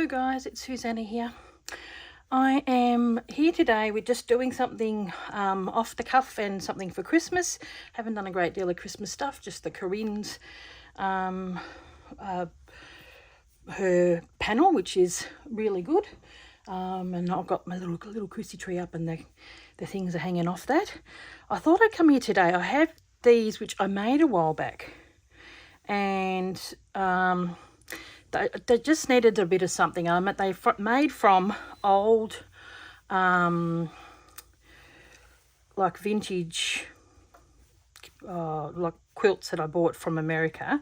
Hello guys, it's Susanna here. I am here today with just doing something off the cuff and something for Christmas. Haven't done a great deal of Christmas stuff, just the Corinne's her panel, which is really good. And I've got my little Chrissy tree up and the things are hanging off that. I thought I'd come here today. I have these which I made a while back, and they just needed a bit of something. They made from old, like vintage, like quilts that I bought from America,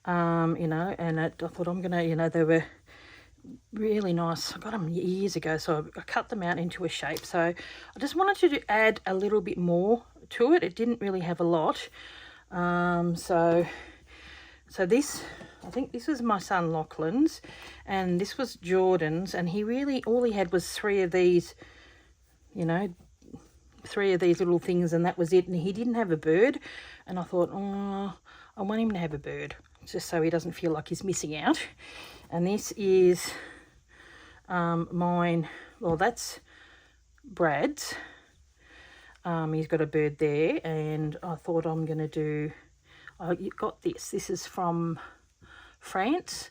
and I thought I'm going to, they were really nice. I got them years ago, so I cut them out into a shape. So I just wanted to add a little bit more to it. It didn't really have a lot. So this, I think this was my son Lachlan's, and this was Jordan's, and all he had was three of these little things, and that was it. And he didn't have a bird, and I thought, I want him to have a bird, just so he doesn't feel like he's missing out. And this is mine. Well, that's Brad's. He's got a bird there, and I thought I'm going to do, I got this. This is from France,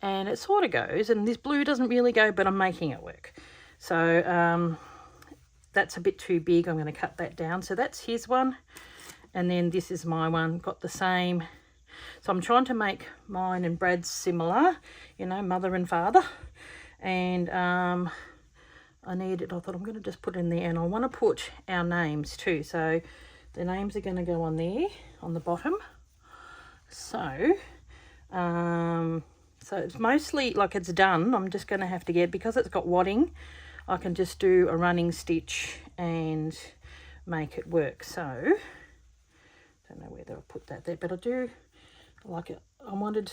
and it sort of goes, and this blue doesn't really go, but I'm making it work. So that's a bit too big. I'm going to cut that down. So that's his one, and then this is my one. Got the same. So I'm trying to make mine and Brad's similar, mother and father. And I thought I'm going to just put in there, and I want to put our names too. So the names are going to go on there, on the bottom. So it's mostly like it's done. I'm just going to have to get, because it's got wadding, I can just do a running stitch and make it work. So don't know whether I'll put that there, but I do like it. I wanted,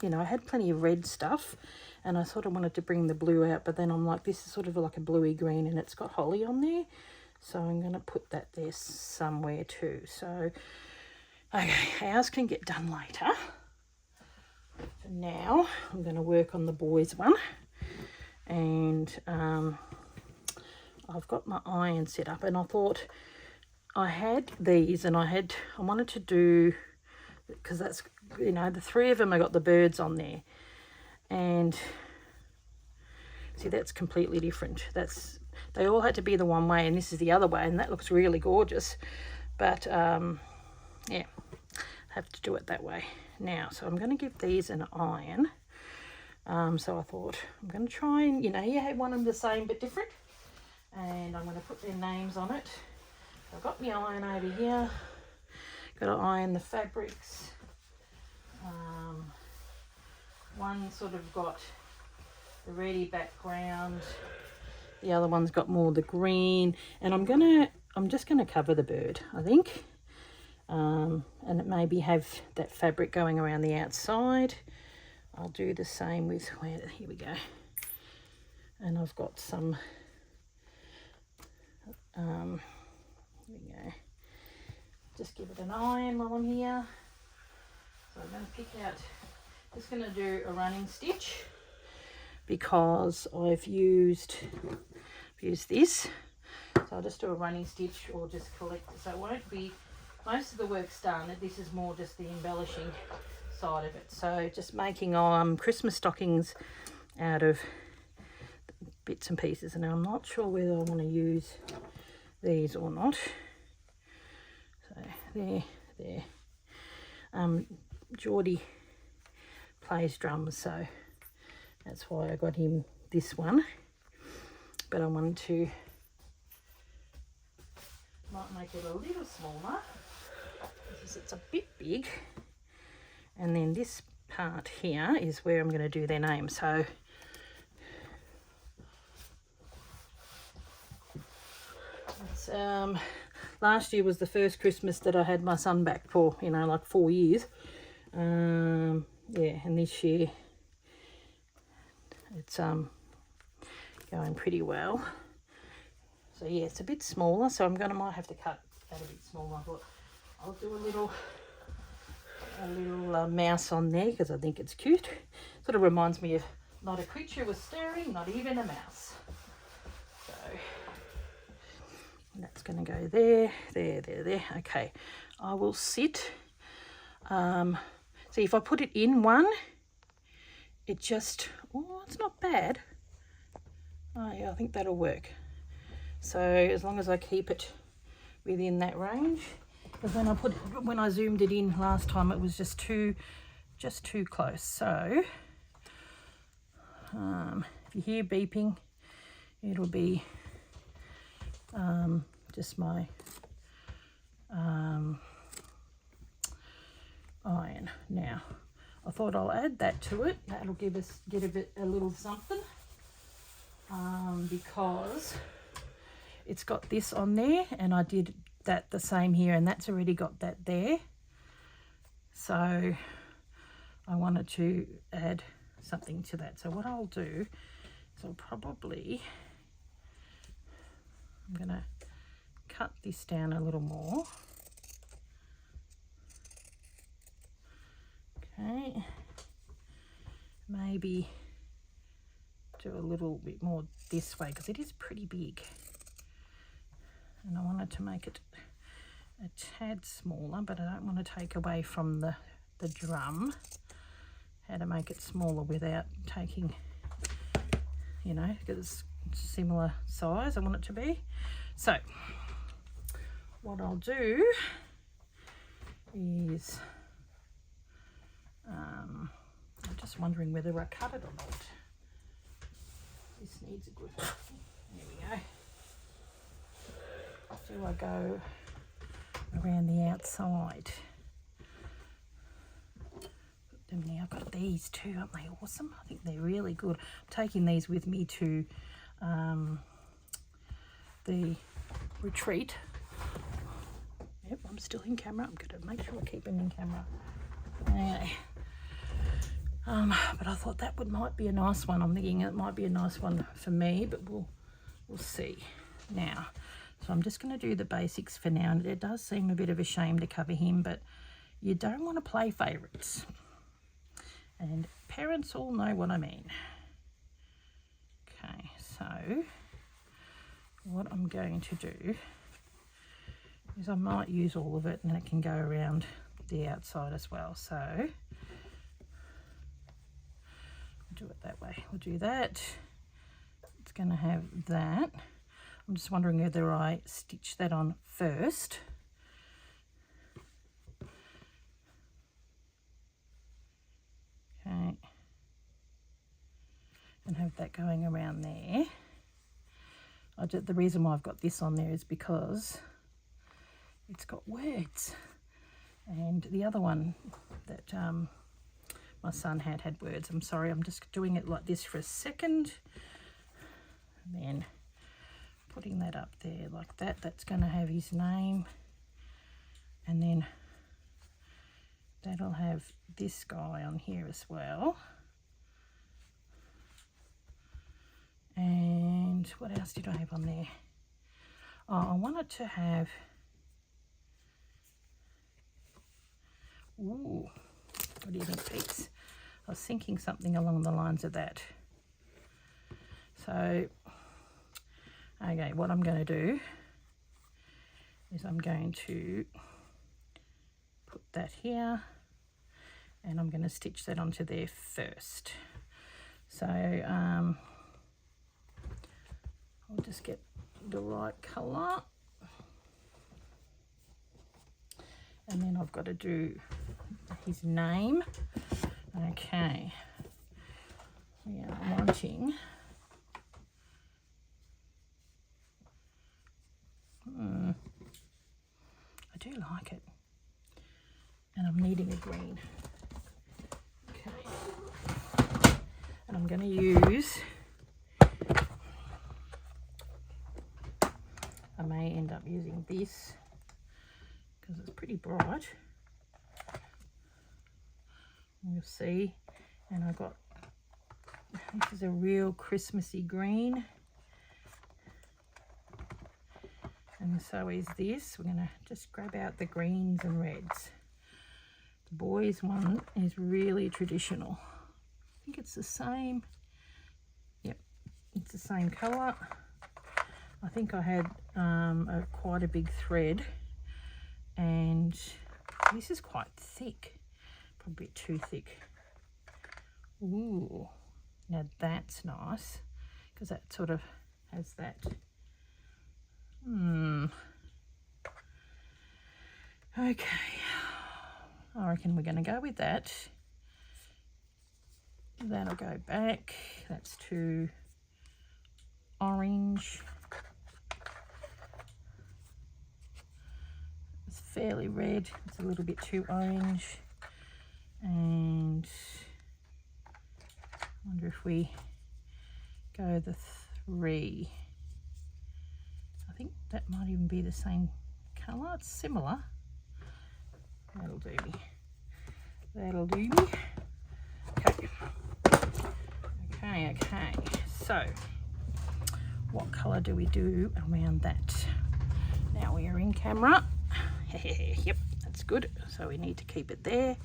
I had plenty of red stuff, and I sort of wanted to bring the blue out, but then I'm like, this is sort of like a bluey green, and it's got holly on there, so I'm going to put that there somewhere too. So okay, ours can get done later. For now, I'm going to work on the boys one, and I've got my iron set up, and I thought I had these, and I wanted to do, because that's, the three of them, I got the birds on there, and see, that's completely different. They all had to be the one way, and this is the other way, and that looks really gorgeous, but yeah, have to do it that way now. So I'm going to give these an iron. So I thought I'm going to try and, you had one of them the same but different, and I'm going to put their names on it. I've got my iron over here. Got to iron the fabrics. One sort of got the reddy background. The other one's got more the green, and I'm just gonna cover the bird, I think. And it maybe have that fabric going around the outside. I'll do the same with, here we go. And I've got some, here we go. Just give it an iron while I'm here. So I'm going to pick out, just going to do a running stitch, because I've used this. So I'll just do a running stitch, or just collect it. So it won't be, most of the work's done. This is more just the embellishing side of it. So just making Christmas stockings out of bits and pieces. And I'm not sure whether I want to use these or not. So there. Geordie plays drums, so that's why I got him this one. But I wanted to, might make it a little smaller, because it's a bit big. And then this part here is where I'm going to do their name. So it's, last year was the first Christmas that I had my son back for, like 4 years. Yeah, and this year it's going pretty well. So yeah, it's a bit smaller, so might have to cut that a bit smaller. I thought I'll do a little mouse on there, because I think it's cute. Sort of reminds me of Not a creature was stirring, not even a mouse. So that's going to go there, there, there, there. Okay, I will sit. See, if I put it in one, it just, oh, it's not bad. Oh yeah, I think that'll work. So as long as I keep it within that range, because when I zoomed it in last time, it was just too close. So if you hear beeping, it'll be just my iron. Now I thought I'll add that to it. That'll give us a little something, because it's got this on there, and I did that the same here, and that's already got that there. So I wanted to add something to that. So what I'll do is I'm gonna cut this down a little more. Okay, maybe do a little bit more this way, because it is pretty big, and I wanted to make it a tad smaller, but I don't want to take away from the drum. How to make it smaller without taking, you know, because it's similar size I want it to be. So what I'll do is I'm just wondering whether I cut it or not. This needs a good, there we go. Do I go around the outside? Put them there. I've got these too, aren't they awesome? I think they're really good. I'm taking these with me to the retreat. Yep, I'm still in camera. I'm going to make sure I keep them in camera. Anyway. But I thought that might be a nice one. I'm thinking it might be a nice one for me, but we'll see. Now, so I'm just going to do the basics for now, and it does seem a bit of a shame to cover him, but you don't want to play favourites, and parents all know what I mean. Okay, so what I'm going to do is I might use all of it, and it can go around the outside as well. So do it that way. We'll do that. It's going to have that. I'm just wondering whether I stitch that on first. Okay. And have that going around there. The reason why I've got this on there is because it's got words. And the other one that my son had words. I'm sorry, I'm just doing it like this for a second, and then putting that up there like that. That's going to have his name, and then that'll have this guy on here as well. And what else did I have on there? Oh, I wanted to have, ooh, what do you think, peeps? I was thinking something along the lines of that. So, okay, what I'm going to do is I'm going to put that here, and I'm going to stitch that onto there first. So, I'll just get the right colour. And then I've got to do his name. Okay, we are wanting I do like it, and I'm needing a green. Okay, and I'm going to use, I may end up using this because it's pretty bright. You'll see, and I got, this is a real Christmassy green, and so is this. We're going to just grab out the greens and reds. The boys one is really traditional. I think it's the same. it's the same colour. I think I had quite a big thread, and this is quite thick, probably a bit too thick. Ooh, now that's nice, because that sort of has that. Okay, I reckon we're going to go with that. That'll go back. That's too orange. It's fairly red. It's a little bit too orange. And I wonder if we go the 3. I think that might even be the same colour. It's similar. That'll do me. That'll do me. Okay. So, what colour do we do around that? Now we are in camera. Yep, that's good. So we need to keep it there.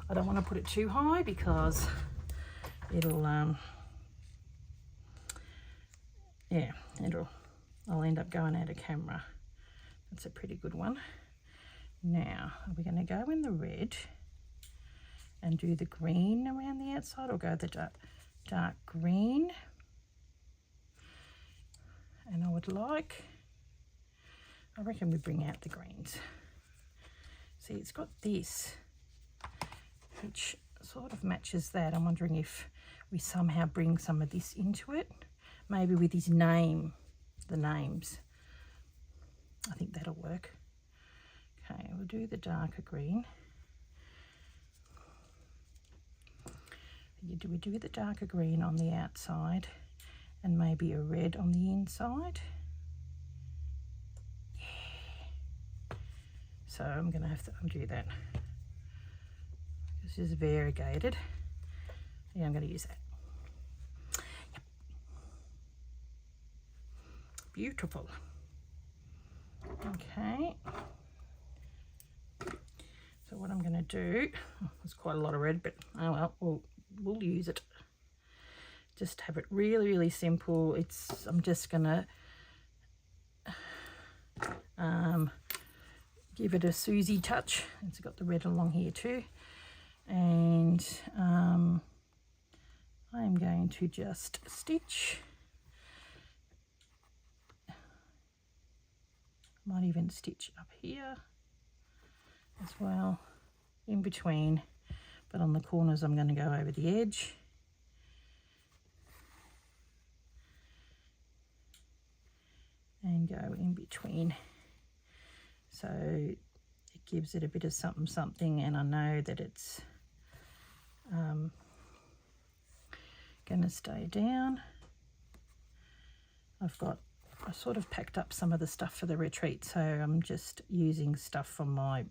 I don't want to put it too high because it'll, I'll end up going out of camera. That's a pretty good one. Now, are we going to go in the red and do the green around the outside, or go the dark green? And I reckon we bring out the greens. See, it's got this, which sort of matches that. I'm wondering if we somehow bring some of this into it, maybe with his name, the names. I think that'll work. Okay, we'll do the darker green. Do we do the darker green on the outside and maybe a red on the inside? Yeah. So I'm going to have to undo that. This is variegated. Yeah, I'm going to use that. Yep. Beautiful. Okay. So what I'm going to do, there's quite a lot of red, but oh well, we'll use it. Just have it really, really simple. I'm just going to give it a Susie touch. It's got the red along here too. And I'm going to just stitch. Might even stitch up here as well, in between, but on the corners I'm going to go over the edge. And go in between, so it gives it a bit of something, and I know that it's going to stay down. I sort of packed up some of the stuff for the retreat, so I'm just using stuff from my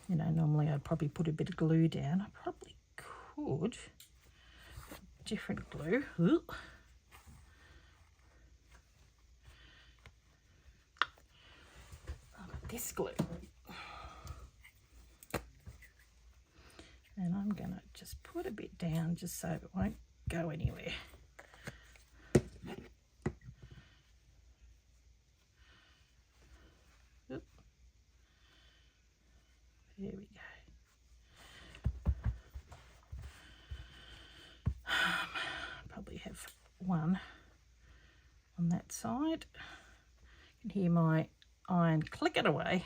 normally I'd probably put a bit of glue down. I probably could different glue. Ooh. This glue, and I'm going to just put a bit down just so it won't go anywhere. Oop. There we go. Probably have one on that side. You can hear my iron clicking away.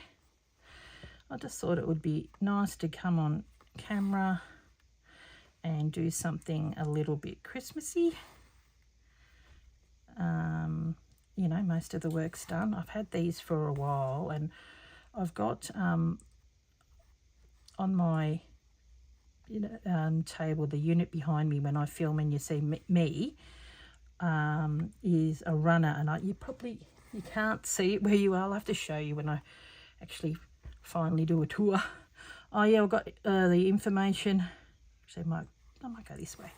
I just thought it would be nice to come on camera and do something a little bit Christmassy. Most of the work's done. I've had these for a while, and I've got on my table, the unit behind me when I film and you see me is a runner, and you can't see it where you are. I'll have to show you when I actually finally do a tour. Oh yeah, I've got the information. Actually, I might go this way.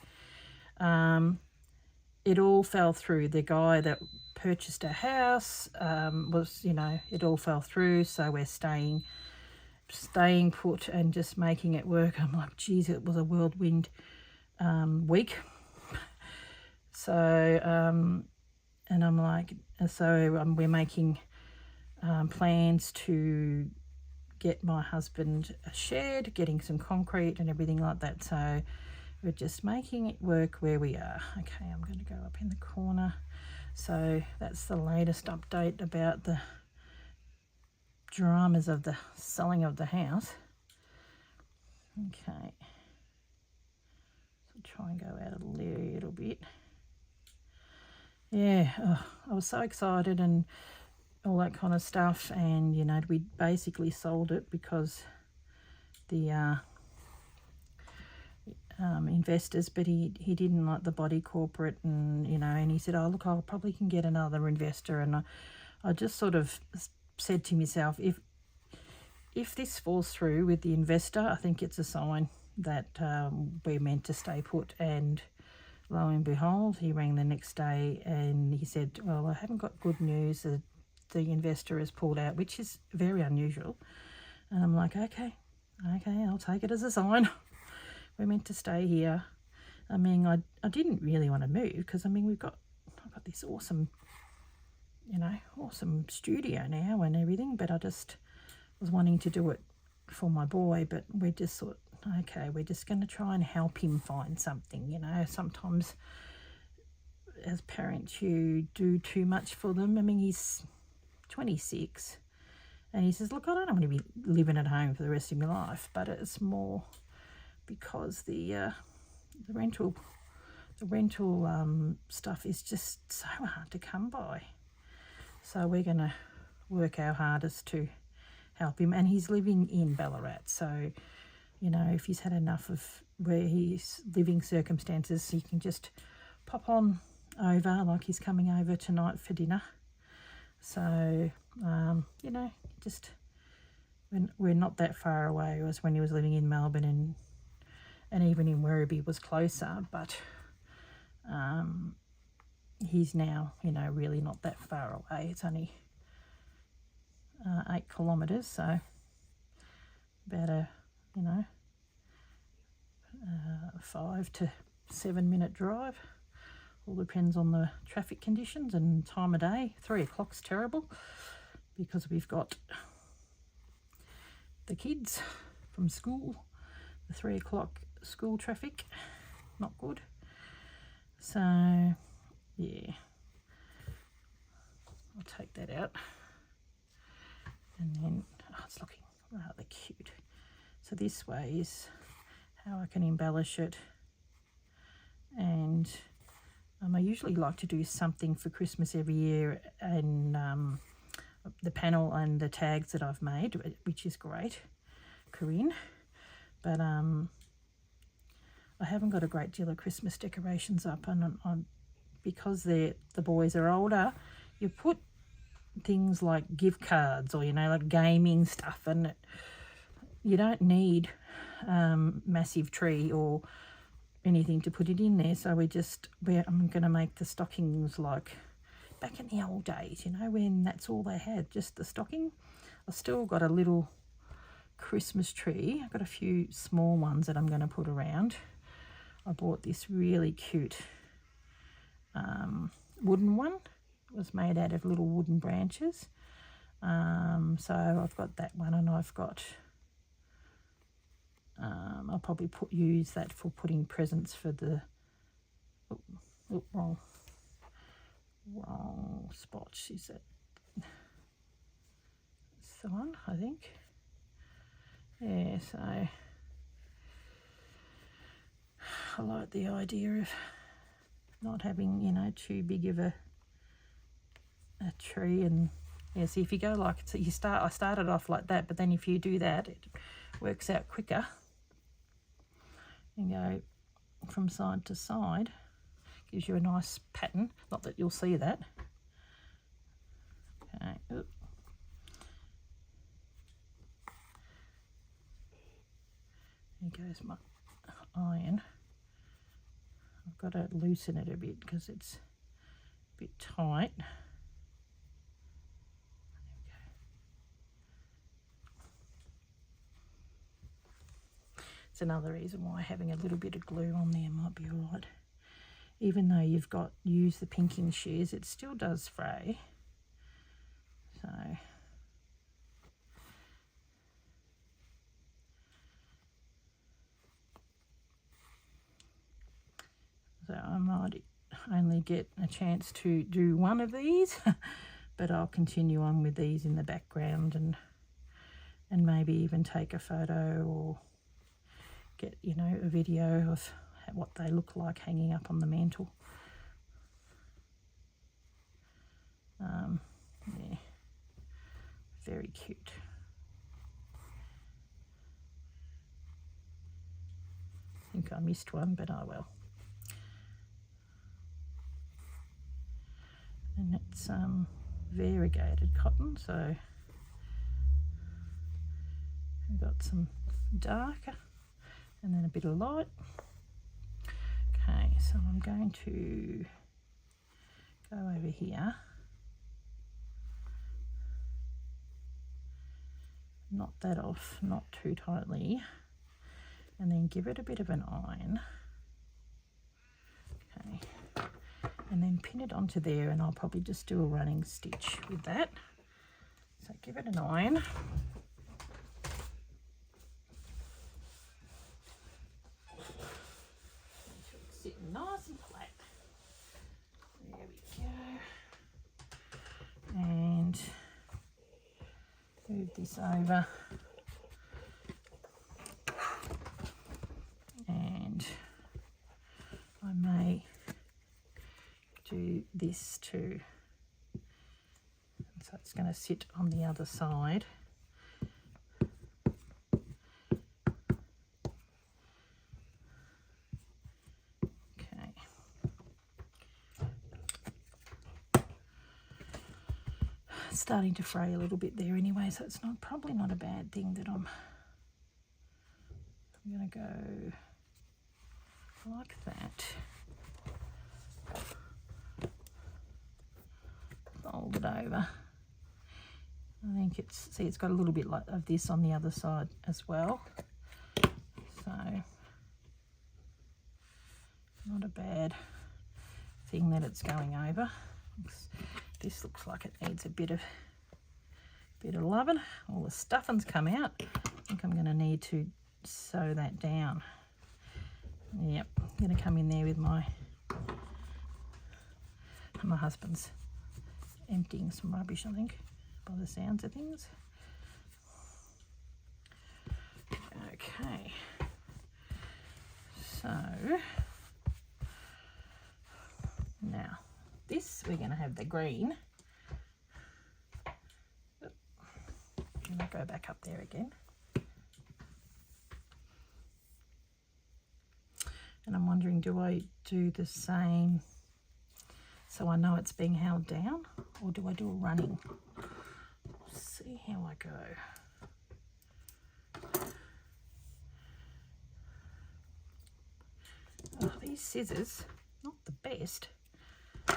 It all fell through. The guy that purchased a house it all fell through, so we're staying put and just making it work. I'm like, geez, it was a whirlwind week. So, and I'm like, so we're making plans to get my husband a shed, getting some concrete and everything like that. So we're just making it work where we are. Okay, I'm going to go up in the corner. So that's the latest update about the dramas of the selling of the house. Okay, so try and go out a little bit. Yeah, I was so excited and all that kind of stuff, and you know, we basically sold it because the investors, but he didn't like the body corporate, and you know, and he said, oh look, I probably can get another investor. And I just sort of said to myself, if this falls through with the investor, I think it's a sign that we're meant to stay put. And lo and behold, he rang the next day and he said, well, I haven't got good news. The investor has pulled out, which is very unusual. And I'm like, okay, I'll take it as a sign. We're meant to stay here. I mean, I didn't really want to move because, I mean, I've got this awesome, you know, awesome studio now and everything, but I just was wanting to do it for my boy. But we just thought, okay, we're just going to try and help him find something. You know, sometimes as parents you do too much for them. I mean, he's 26 and he says, look, I don't want to be living at home for the rest of my life, but it's more because the rental stuff is just so hard to come by. So we're going to work our hardest to help him, and he's living in Ballarat, so you know, if he's had enough of where he's living circumstances, he can just pop on over, like he's coming over tonight for dinner. So you know, just we're not that far away as when he was living in Melbourne, and even in Werribee was closer, but he's now, you know, really not that far away. It's only 8 kilometres, so about a, you know, 5 to 7 minute drive. All depends on the traffic conditions and time of day. 3 o'clock's terrible because we've got the kids from school. The 3 o'clock school traffic, not good. So yeah, I'll take that out. And then, oh, it's looking rather cute. So this way is how I can embellish it. And I usually like to do something for Christmas every year, and the panel and the tags that I've made, which is great, Corinne. But I haven't got a great deal of Christmas decorations up, and because the boys are older, you put things like gift cards or, you know, like gaming stuff, and you don't need massive tree or anything to put it in there. So I'm going to make the stockings like back in the old days, you know, when that's all they had, just the stocking. I've still got a little Christmas tree. I've got a few small ones that I'm going to put around. I bought this really cute wooden one. It was made out of little wooden branches. So I've got that one, and I've got I'll probably use that for putting presents for the wrong spot. Is that it's the one, I think? Yeah, so I like the idea of not having, you know, too big of a tree. And yeah, see, if you go like, so I started off like that, but then if you do that, it works out quicker. And go from side to side, gives you a nice pattern. Not that you'll see that. Okay. Oop. There goes my iron. I've got to loosen it a bit because it's a bit tight. It's another reason why having a little bit of glue on there might be all right. even though you've used the pinking shears, it still does fray. So I might only get a chance to do one of these, but I'll continue on with these in the background and maybe even take a photo or get, you know, a video of what they look like hanging up on the mantle. Yeah, very cute. I think I missed one, but oh well. And it's variegated cotton, so I've got some darker and then a bit of light. Okay, so I'm going to go over here, knot that off, not too tightly, and then give it a bit of an iron. Okay, and then pin it onto there, and I'll probably just do a running stitch with that. So give it an iron. It's sitting nice and flat. There we go. And move this over. And I may do this too. So it's going to sit on the other side. Okay. It's starting to fray a little bit there anyway, so it's probably not a bad thing that I'm going to go like that. Fold it over. I think it's got a little bit of this on the other side as well. So not a bad thing that it's going over. This looks like it needs a bit of loving. All the stuffing's come out. I think I'm going to need to sew that down. Yep, I'm going to come in there with my husband's emptying some rubbish, I think, by the sounds of things. Okay, so now this, we're going to have the green. And I'll go back up there again. And I'm wondering, do I do the same so I know it's being held down, or do I do a running? Let's see how I go. Oh, these scissors, not the best. I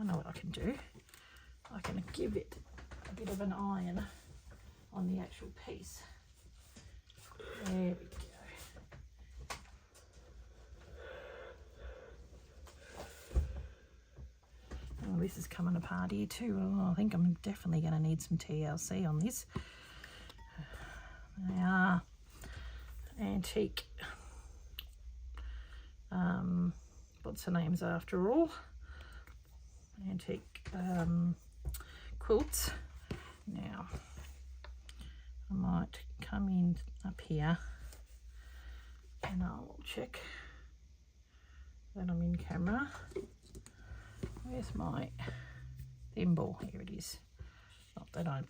know what I can do. I can give it a bit of an iron on the actual piece. There we go. Oh, this is coming apart here too. Oh, I think I'm definitely going to need some TLC on this. They are antique. What's the names after all? Antique quilts. Now, I might come in up here and I'll check that I'm in camera. Where's my thimble? Here it is. Not that I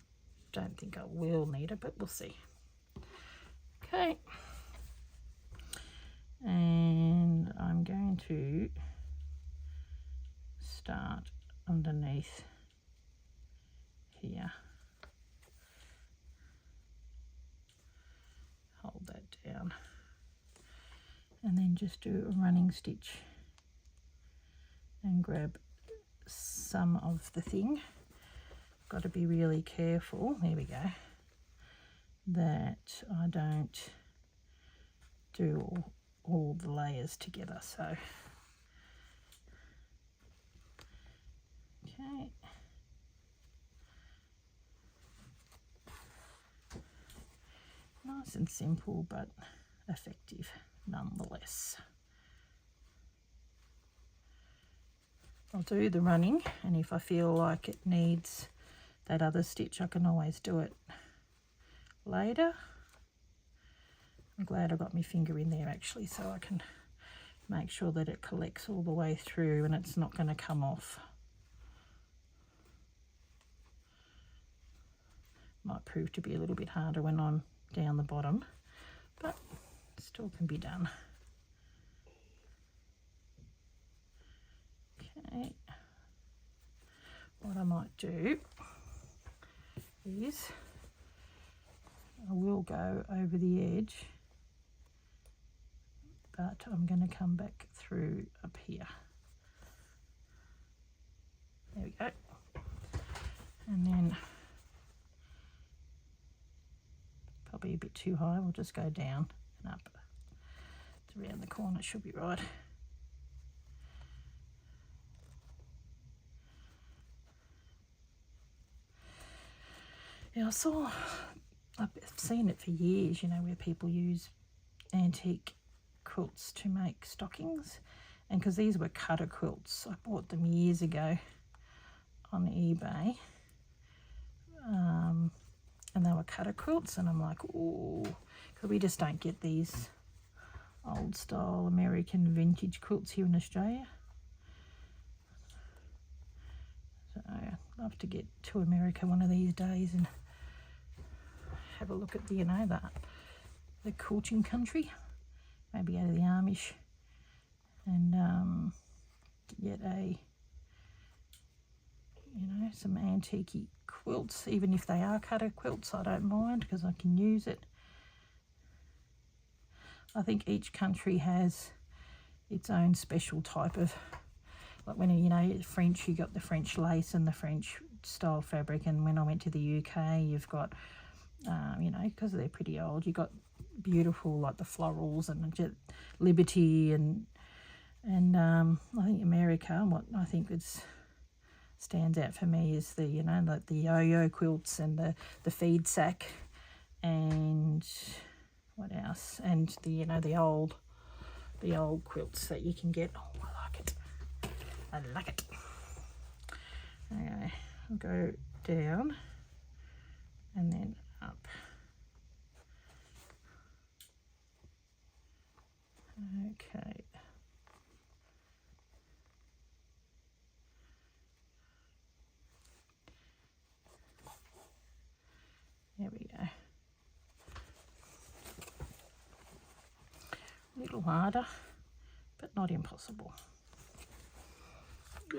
don't think I will need it, but we'll see. Okay. And I'm going to start underneath here. Hold that down. And then just do a running stitch and grab some of the thing. Got to be really careful, there we go, that I don't do all the layers together. So, okay. Nice and simple, but effective nonetheless. I'll do the running, and if I feel like it needs that other stitch, I can always do it later. I'm glad I got my finger in there actually, so I can make sure that it collects all the way through and it's not going to come off. Might prove to be a little bit harder when I'm down the bottom, but still can be done. Okay, what I might do is I will go over the edge, but I'm going to come back through up here. There we go. And then probably a bit too high, we'll just go down and up. It's around the corner, should be right. Yeah, I've seen it for years, you know, where people use antique quilts to make stockings. And because these were cutter quilts, I bought them years ago on eBay. And they were cutter quilts, and I'm like, ooh, because we just don't get these old style American vintage quilts here in Australia. So I'd love to get to America one of these days and have a look at the, you know, the quilting country. Maybe go to the Amish and get a, you know, some antique quilts. Even if they are cutter quilts, I don't mind because I can use it. I think each country has its own special type of, like when, you know, French, you got the French lace and the French style fabric, and when I went to the UK, you've got, you know, because they're pretty old, you got beautiful like the florals and Liberty and I think America, what I think stands out for me is the, you know, like the yo-yo quilts and the feed sack, and what else, and the, you know, the old quilts that you can get. Oh, I like it. Okay, I'll go down and then up. Okay. There we go. A little harder, but not impossible.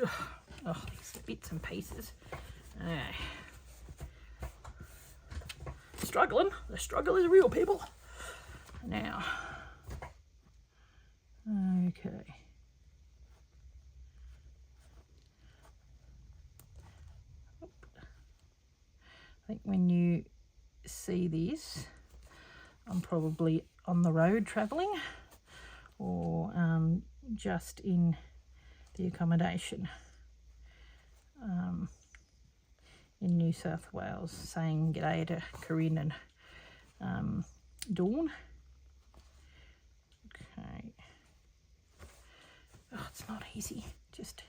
Ugh. Oh, these bits and pieces. Struggling. The struggle is real, people. Now, okay. I think when you see this, I'm probably on the road travelling or just in the accommodation in New South Wales, saying g'day to Corinne and Dawn. Okay. Oh, it's not easy. Just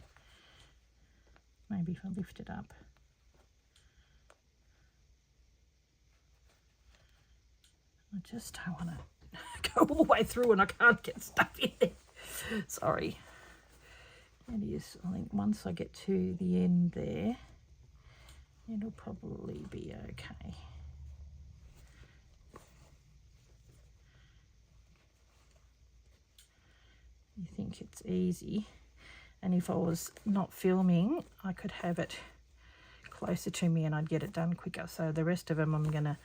maybe if I lift it up. I just don't want to go all the way through and I can't get stuff in there. Sorry. It is, I think once I get to the end there, it'll probably be okay. You think it's easy, and if I was not filming, I could have it closer to me and I'd get it done quicker. So the rest of them I'm going to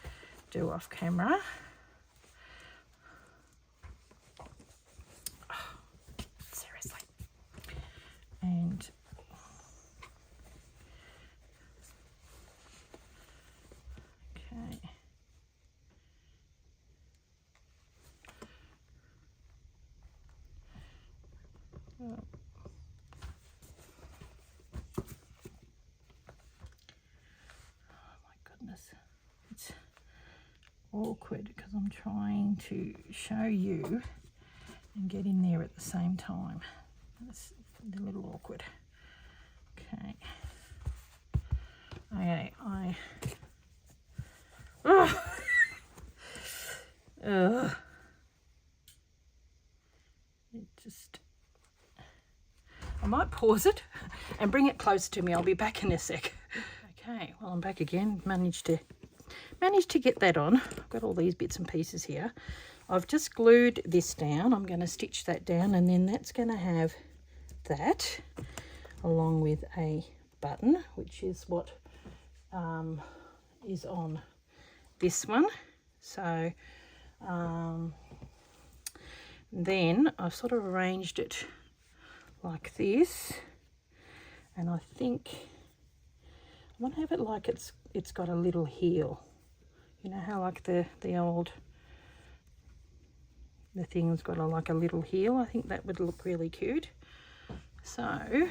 do off camera. Oh, seriously. And okay. Oh. My goodness, it's awkward because I'm trying to show you and get in there at the same time. It's a little awkward. Okay. Okay, I might pause it and bring it closer to me. I'll be back in a sec. Okay, well, I'm back again. Managed to get that on. I've got all these bits and pieces here. I've just glued this down. I'm going to stitch that down, and then that's going to have that along with a button, which is what is on this one. So then I've sort of arranged it like this, and I think I want to have it like it's got a little heel. You know how like the thing's got like a little heel? I think that would look really cute. So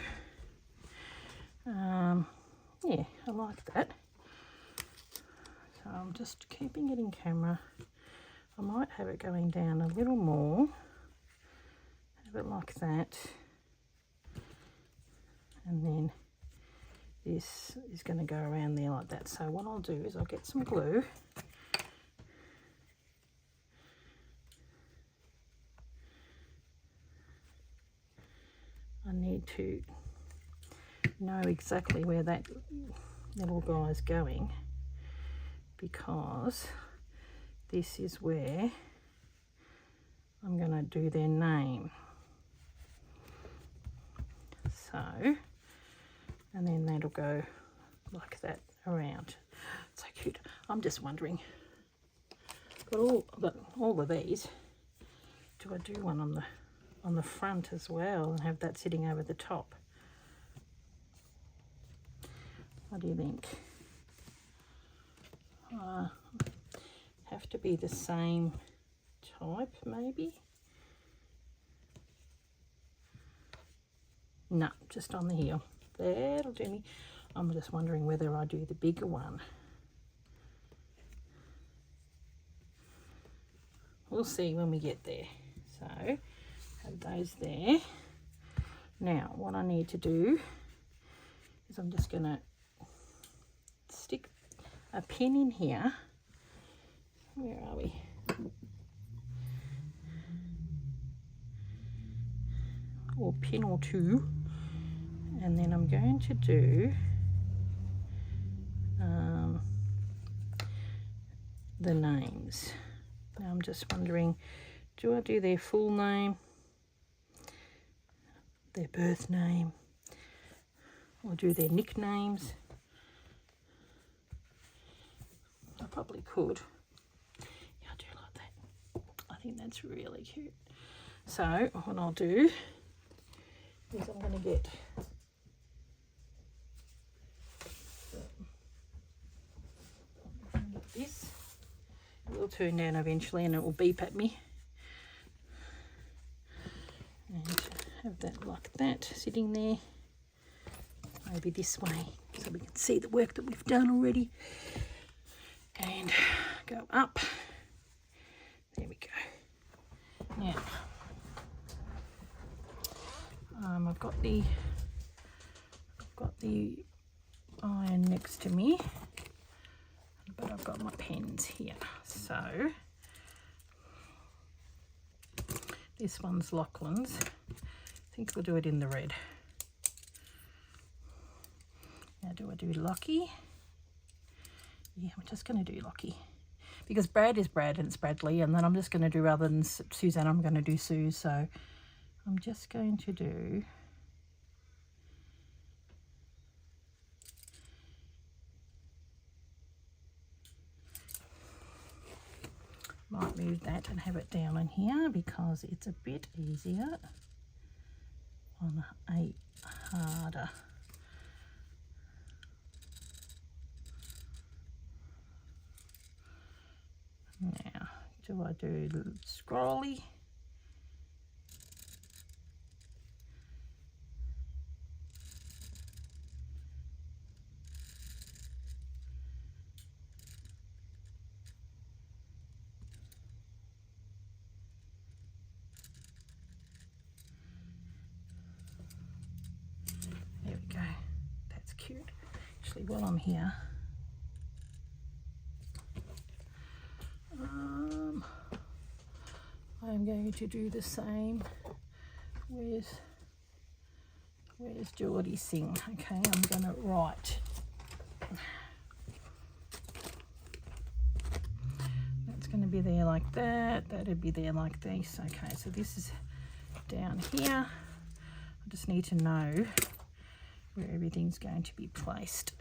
yeah, I like that. So I'm just keeping it in camera. I might have it going down a little more, have it like that, and then this is going to go around there like that. So what I'll do is I'll get some glue. I need to know exactly where that little guy's going, because this is where I'm going to do their name. So, and then that'll go like that around. So cute. I'm just wondering, I've got all of these. Do I do one on the front as well and have that sitting over the top? What do you think? Have to be the same type, maybe? No, just on the heel. That'll do me. I'm just wondering whether I do the bigger one. We'll see when we get there. So, have those there. Now, what I need to do is I'm just going to stick a pin in here. Where are we? Or pin or two. And then I'm going to do the names. Now I'm just wondering, do I do their full name, their birth name, or do their nicknames? I probably could. Yeah, I do like that. I think that's really cute. So what I'll do is I'm going to get this. It will turn down eventually and it will beep at me. And have that like that sitting there. Maybe this way so we can see the work that we've done already. And go up. There we go. Now, I've got the iron next to me, but I've got my pens here. So this one's Lachlan's. I think we'll do it in the red. Now, do I do Lockie? Yeah, I'm just going to do Lockie, because Brad is Brad and it's Bradley, and then I'm just going to do, rather than Suzanne, I'm going to do Sue. So I'm just going to do might move that and have it down in here because it's a bit easier on a harder. Now, do I do scrolly? actually, while I'm here, I'm going to do the same with, where's Geordie's thing? Okay, I'm going to write. That's going to be there like that. That'd be there like this. Okay, so this is down here. I just need to know where everything's going to be placed.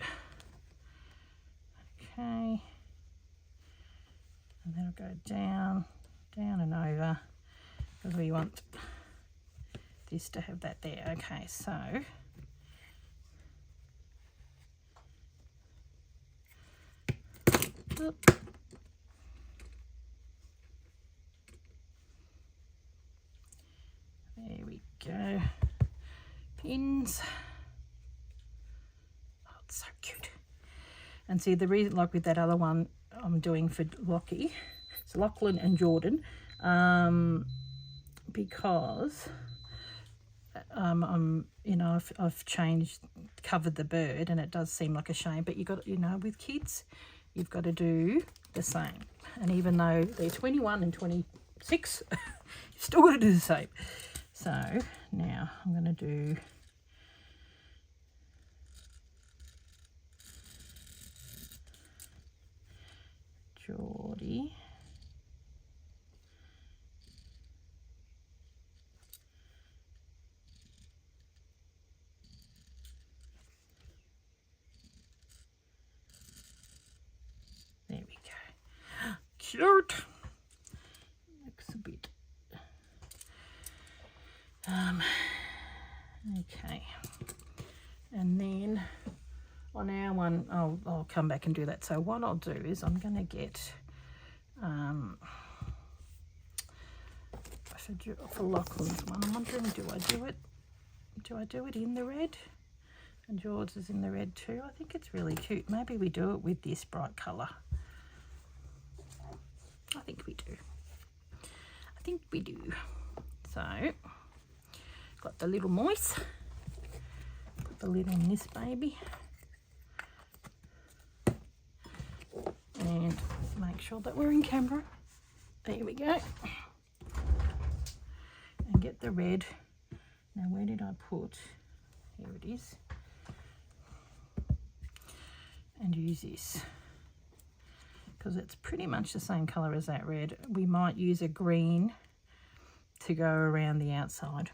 Okay. And then I'll go down, down and over, because we want this to have that there. Okay, so oop. There we go. Pins. Oh, it's so cute. And see, the reason, like with that other one I'm doing for Lockie, it's Lachlan and Jordan, because I'm, you know, I've covered the bird, and it does seem like a shame, but you got, you know, with kids, you've got to do the same. And even though they're 21 and 26, you've still got to do the same. So now I'm going to do Geordie. There we go. Cute. Looks a bit. Okay. And then on our one, I'll come back and do that. So what I'll do is I'm going to get for Lachlan's one, I'm wondering, do I do it in the red? And George is in the red too. I think it's really cute. Maybe we do it with this bright colour. I think we do. I think we do. So, got the little mouse. Put the lid on this baby. And make sure that we're in camera. There we go. And get the red. Now, where did I put? Here it is. And use this, because it's pretty much the same colour as that red. We might use a green to go around the outside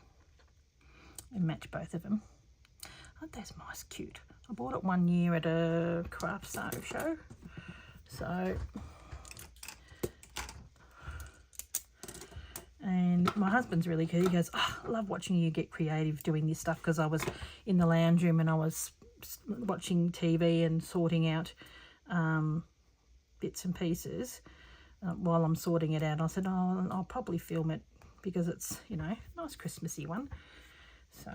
and match both of them. Aren't those mice cute? I bought it one year at a craft sew show. So, and my husband's really cute. He goes, oh, I love watching you get creative doing this stuff, because I was in the lounge room and I was watching TV and sorting out bits and pieces while I'm sorting it out. I said, oh, I'll probably film it, because it's, you know, nice Christmassy one. So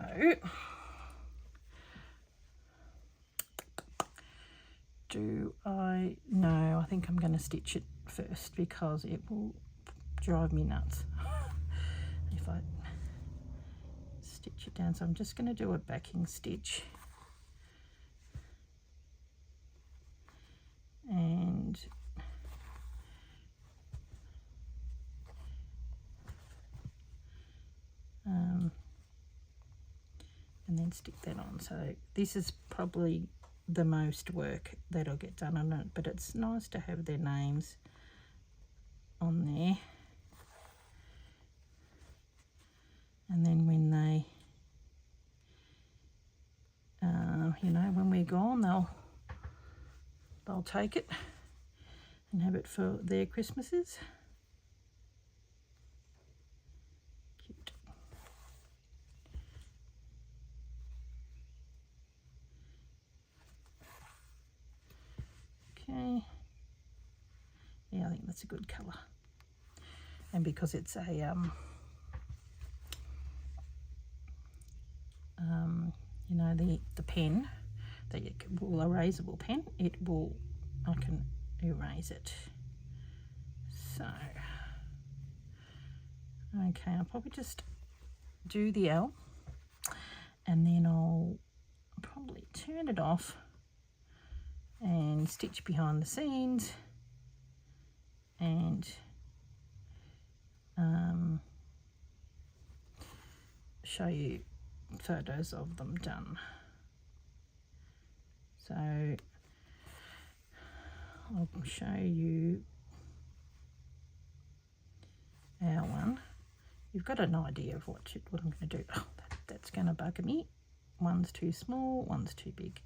no, I think I'm going to stitch it first, because it will drive me nuts if I stitch it down. So I'm just going to do a backing stitch. And then stick that on. So this is probably the most work that'll get done on it, but it's nice to have their names on there. And then when they, you know, when we're gone, they'll take it and have it for their Christmases. Cute. Okay. Yeah, I think that's a good colour. And because it's a you know, the pen, the erasable pen, I can erase it. So, okay, I'll probably just do the L, and then I'll probably turn it off and stitch behind the scenes and show you photos of them done. So I'll show you our one. You've got an idea of what I'm going to do. Oh, that's going to bugger me. One's too small, one's too big.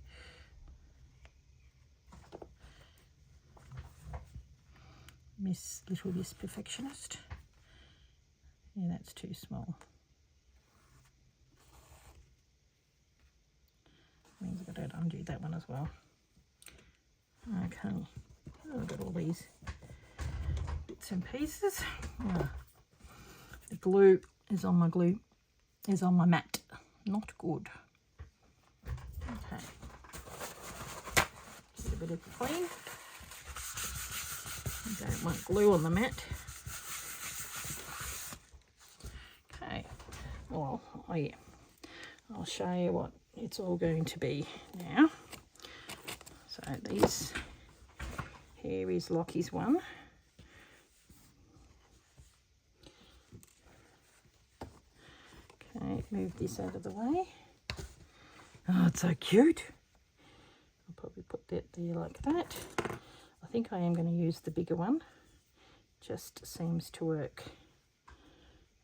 Little Miss Perfectionist. Yeah, that's too small. Means I've got to undo that one as well. Okay, I've got all these bits and pieces. The glue is on my mat. Not good. Okay. Get a bit of clean. I don't want glue on the mat. Okay. Well, oh yeah. I'll show you what it's all going to be now. So here is Lockie's one. Okay, move this out of the way. Oh, it's so cute. I'll probably put that there like that. I think I am going to use the bigger one. Just seems to work.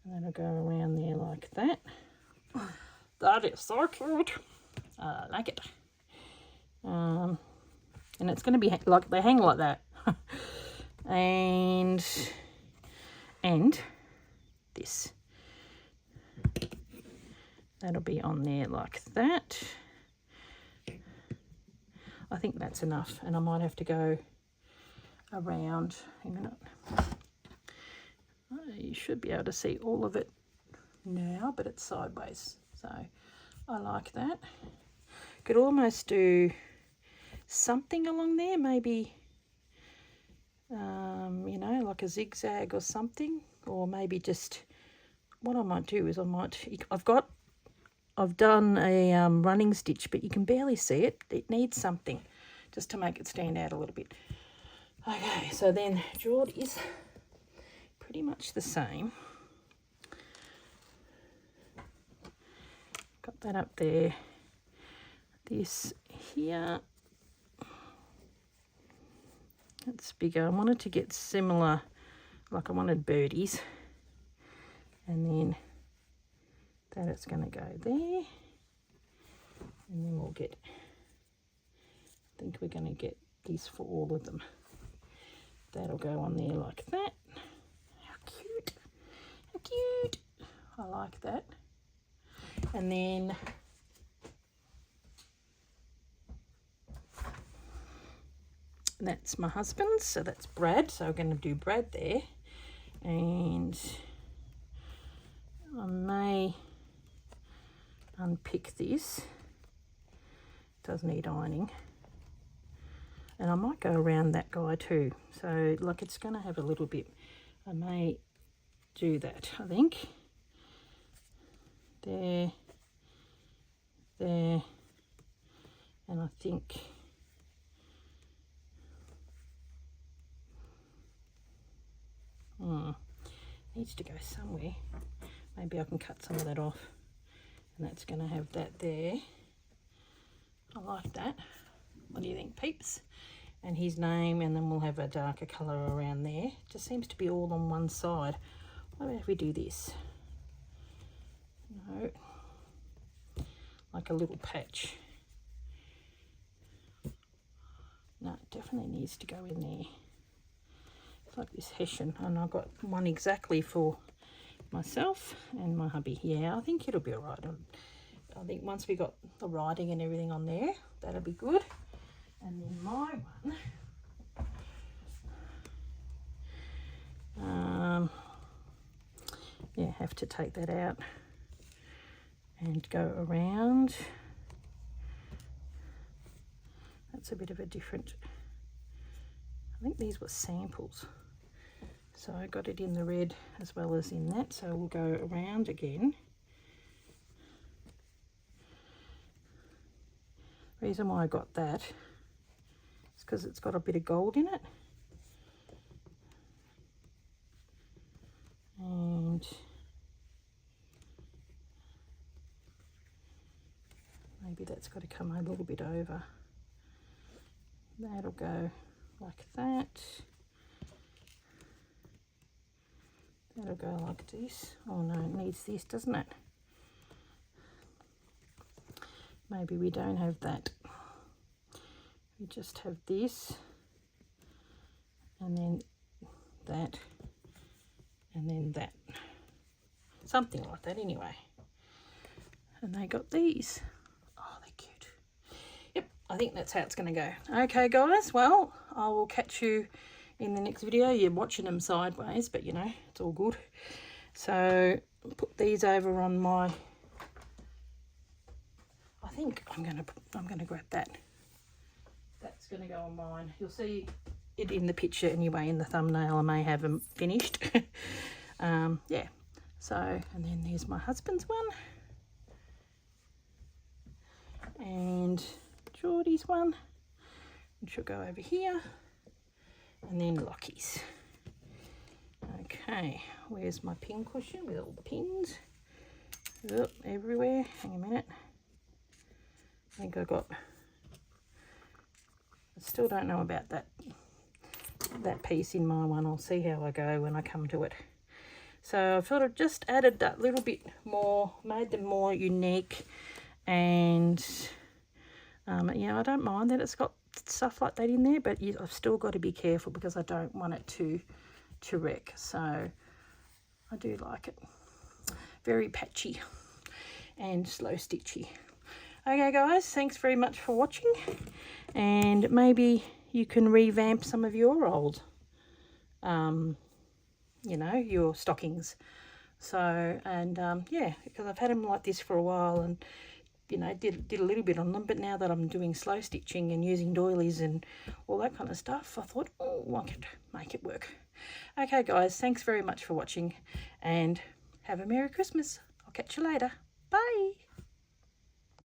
And then I'll go around there like that. That is so cute. I like it. And it's going to be like, they hang like that. and this. That'll be on there like that. I think that's enough, and I might have to go around. Hang on. You should be able to see all of it now, but it's sideways, so I like that. Could almost do something along there, maybe you know, like a zigzag or something, or maybe just what I might do is I've done a running stitch, but you can barely see it. It needs something just to make it stand out a little bit. Okay, so then Geordie's pretty much the same. Got that up there. This here, that's bigger. I wanted to get similar, like I wanted birdies, and then that it's going to go there, and then we'll get, I think we're going to get this for all of them. That'll go on there like that. How cute, how cute. I like that. And then that's my husband's, so that's Brad, so we're going to do Brad there. And I may unpick this. It does need ironing, and I might go around that guy too, so like it's going to have a little bit. I may do that, I think. There, and I think needs to go somewhere. Maybe I can cut some of that off, and that's going to have that there. I like that. What do you think, peeps? And his name, and then we'll have a darker colour around there. Just seems to be all on one side. What about if we do this? No, like a little patch. No, it definitely needs to go in there. It's like this Hessian, and I've got one exactly for myself and my hubby. Yeah, I think it'll be all right. I think once we got the writing and everything on there, that'll be good. And then my one, yeah, have to take that out and go around. That's a bit of a different, I think these were samples, so I got it in the red as well as in that, so we'll go around again. Reason why I got that It's because it's got a bit of gold in it. And maybe that's got to come a little bit over. That'll go like that. That'll go like this. Oh no, it needs this, doesn't it? Maybe we don't have that. We just have this, and then that, and then that. Something like that anyway. And they got these. Oh, they're cute. Yep, I think that's how it's going to go. Okay, guys, well, I will catch you in the next video. You're watching them sideways, but you know, it's all good. So put these over on my, I think I'm gonna grab that. That's gonna go on mine. You'll see it in the picture anyway, in the thumbnail. I may have them finished. Yeah, so, and then there's my husband's one, and Geordie's one, which will go over here, and then Lockie's. Okay, where's my pin cushion with all the pins? Oh, everywhere. Hang a minute. I think I still don't know about that piece in my one. I'll see how I go when I come to it. So I've sort of just added that little bit more, made them more unique, and you know, I don't mind that it's got stuff like that in there, but I've still got to be careful because I don't want it to wreck. So I do like it. Very patchy and slow stitchy. Okay guys, thanks very much for watching, and maybe you can revamp some of your old you know, your stockings. So, and yeah, because I've had them like this for a while, and you know, did a little bit on them, but now that I'm doing slow stitching and using doilies and all that kind of stuff, I thought, oh, I could make it work. Okay guys, thanks very much for watching, and have a Merry Christmas. I'll catch you later. Bye.